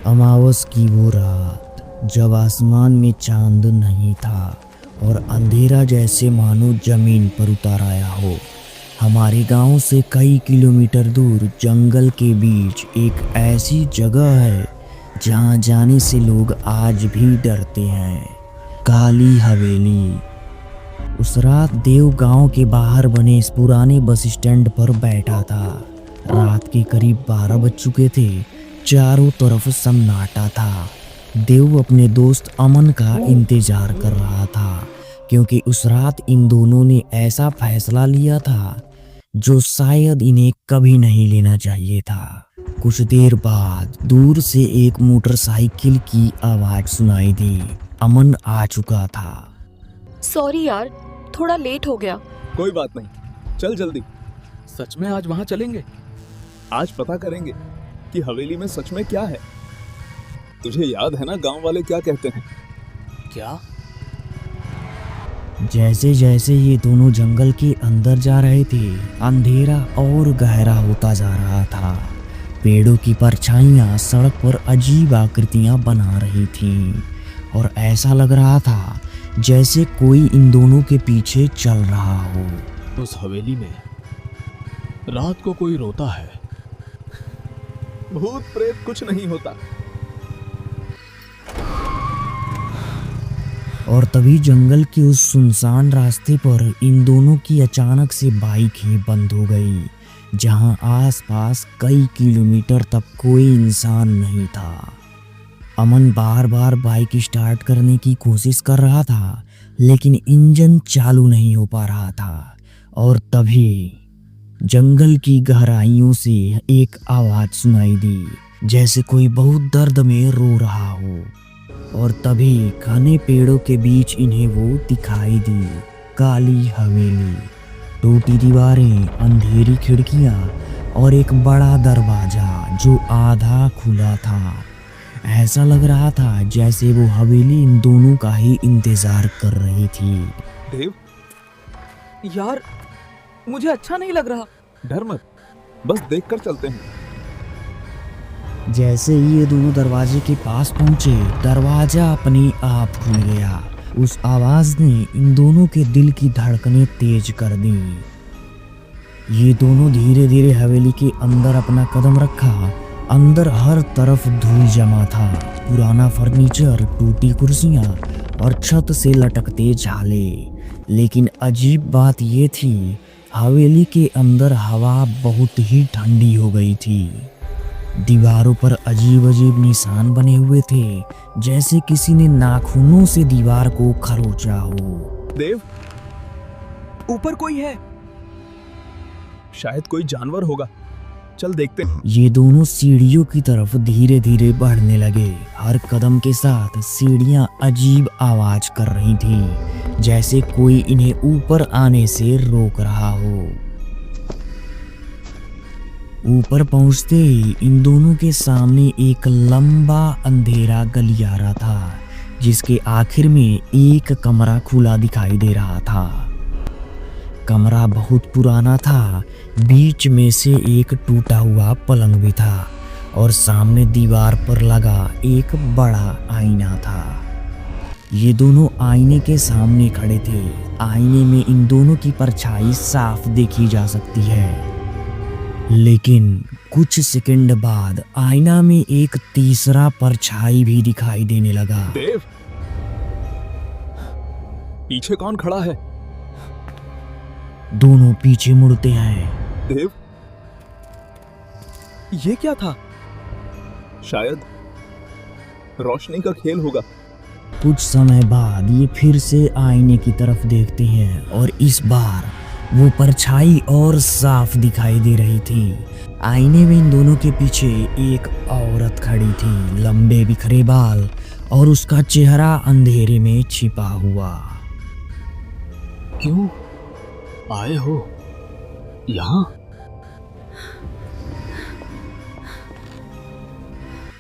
अमावस की वो रात जब आसमान में चांद नहीं था और अंधेरा जैसे मानो जमीन पर उतर आया हो। हमारे गांव से कई किलोमीटर दूर जंगल के बीच एक ऐसी जगह है जहां जाने से लोग आज भी डरते हैं। काली हवेली। उस रात देव गांव के बाहर बने इस पुराने बस स्टैंड पर बैठा था। रात के करीब 12 बज चुके थे। चारों तरफ सन्नाटा था। देव अपने दोस्त अमन का इंतजार कर रहा था, क्योंकि उस रात इन दोनों ने ऐसा फैसला लिया था जो शायद इन्हें कभी नहीं लेना चाहिए था। कुछ देर बाद दूर से एक मोटरसाइकिल की आवाज सुनाई दी। अमन आ चुका था। सॉरी यार, थोड़ा लेट हो गया। कोई बात नहीं, चल जल्दी। सच में आज वहां चलेंगे? आज पता करेंगे कि हवेली में सच में क्या है। तुझे याद है ना गांव वाले क्या कहते हैं? क्या? जैसे जैसे ये दोनों जंगल के अंदर जा रहे थे, अंधेरा और गहरा होता जा रहा था। पेड़ों की परछाइयां सड़क पर अजीब आकृतियां बना रही थीं और ऐसा लग रहा था जैसे कोई इन दोनों के पीछे चल रहा हो। उस हवेली में रात को कोई रोता है। भूत प्रेत कुछ नहीं होता। और तभी जंगल के उस सुनसान रास्ते पर इन दोनों की अचानक से बाइक ही बंद हो गई, जहां आसपास कई किलोमीटर तक कोई इंसान नहीं था। अमन बार बार बाइक स्टार्ट करने की कोशिश कर रहा था, लेकिन इंजन चालू नहीं हो पा रहा था। और तभी जंगल की गहराइयों से एक आवाज सुनाई दी, जैसे कोई बहुत दर्द में रो रहा हो। और तभी घने पेड़ों के बीच इन्हें वो दिखाई दी। काली हवेली, टूटी दीवारें, अंधेरी खिड़कियां और एक बड़ा दरवाजा जो आधा खुला था। ऐसा लग रहा था जैसे वो हवेली इन दोनों का ही इंतजार कर रही थी। देव, यार, मुझे अच्छा नहीं लग रहा। डर मत, बस देखकर चलते हैं। जैसे ही ये दोनों दरवाजे के पास पहुंचे, दरवाजा अपने आप खुल गया। उस आवाज ने इन दोनों के दिल की धड़कनें तेज कर दी। ये दोनों धीरे धीरे हवेली के अंदर अपना कदम रखा। अंदर हर तरफ धूल जमा था, पुराना फर्नीचर, टूटी कुर्सियां और छत से लटकते झाले। लेकिन अजीब बात ये थी, हवेली के अंदर हवा बहुत ही ठंडी हो गई थी। दीवारों पर अजीब अजीब निशान बने हुए थे, जैसे किसी ने नाखूनों से दीवार को खरोचा हो। देव, ऊपर कोई है। शायद कोई जानवर होगा, चल देखते हैं। ये दोनों सीढ़ियों की तरफ धीरे धीरे बढ़ने लगे। हर कदम के साथ सीढ़ियां अजीब आवाज कर रही थी, जैसे कोई इन्हें ऊपर आने से रोक रहा हो। ऊपर पहुंचते ही इन दोनों के सामने एक लंबा अंधेरा गलियारा था, जिसके आखिर में एक कमरा खुला दिखाई दे रहा था। कमरा बहुत पुराना था। बीच में से एक टूटा हुआ पलंग भी था और सामने दीवार पर लगा एक बड़ा आईना था। ये दोनों आईने के सामने खड़े थे। आईने में इन दोनों की परछाई साफ देखी जा सकती है। लेकिन कुछ सेकंड बाद आईना में एक तीसरा परछाई भी दिखाई देने लगा। देव, पीछे कौन खड़ा है? दोनों पीछे मुड़ते हैं। देव, ये क्या था? शायद रोशनी का खेल होगा। कुछ समय बाद ये फिर से आईने की तरफ देखते हैं और इस बार वो परछाई और साफ दिखाई दे रही थी। आईने में इन दोनों के पीछे एक औरत खड़ी थी, लंबे बिखरे बाल और उसका चेहरा अंधेरे में छिपा हुआ। क्यों आए हो यहाँ?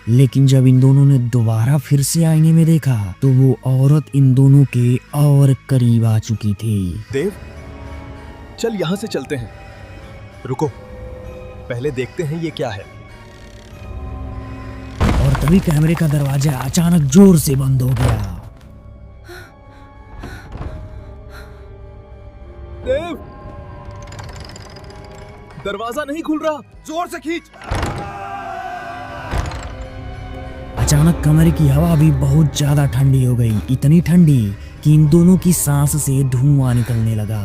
लेकिन जब इन दोनों ने दोबारा फिर से आईने में देखा तो वो औरत इन दोनों के और करीब आ चुकी थी। देव, चल यहाँ से चलते हैं। रुको, पहले देखते हैं ये क्या है। और तभी कैमरे का दरवाजा अचानक जोर से बंद हो गया। देव, दरवाजा नहीं खुल रहा, जोर से खींच। अचानक कमरे की हवा भी बहुत ज्यादा ठंडी हो गई, इतनी ठंडी कि इन दोनों की सांस से धुआं निकलने लगा।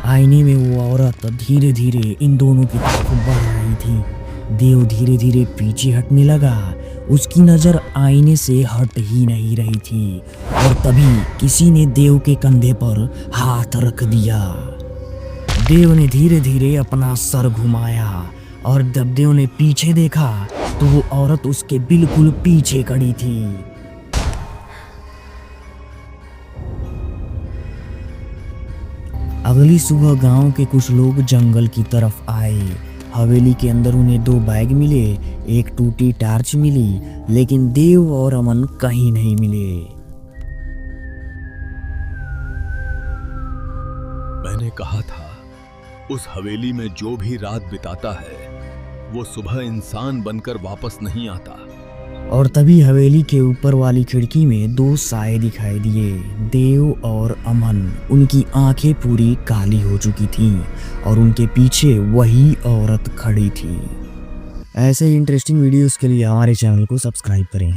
आईने में वो औरत धीरे धीरे इन दोनों की तरफ बढ़ रही थी। देव धीरे धीरे पीछे हटने लगा, उसकी नजर आईने से हट ही नहीं रही थी। और तभी किसी ने देव के कंधे पर हाथ रख दिया। देव ने धीरे धीरे अपना सर घुमाया और जब देव ने पीछे देखा तो वो औरत उसके बिल्कुल पीछे खड़ी थी। अगली सुबह गांव के कुछ लोग जंगल की तरफ आए। हवेली के अंदर उन्हें 2 बैग मिले, एक टूटी टार्च मिली, लेकिन देव और अमन कहीं नहीं मिले। मैंने कहा था, उस हवेली में जो भी रात बिताता है वो सुबह इंसान बनकर वापस नहीं आता। और तभी हवेली के ऊपर वाली खिड़की में 2 साए दिखाई दिए, देव और अमन। उनकी आंखें पूरी काली हो चुकी थीं और उनके पीछे वही औरत खड़ी थी। ऐसे इंटरेस्टिंग वीडियोस के लिए हमारे चैनल को सब्सक्राइब करें।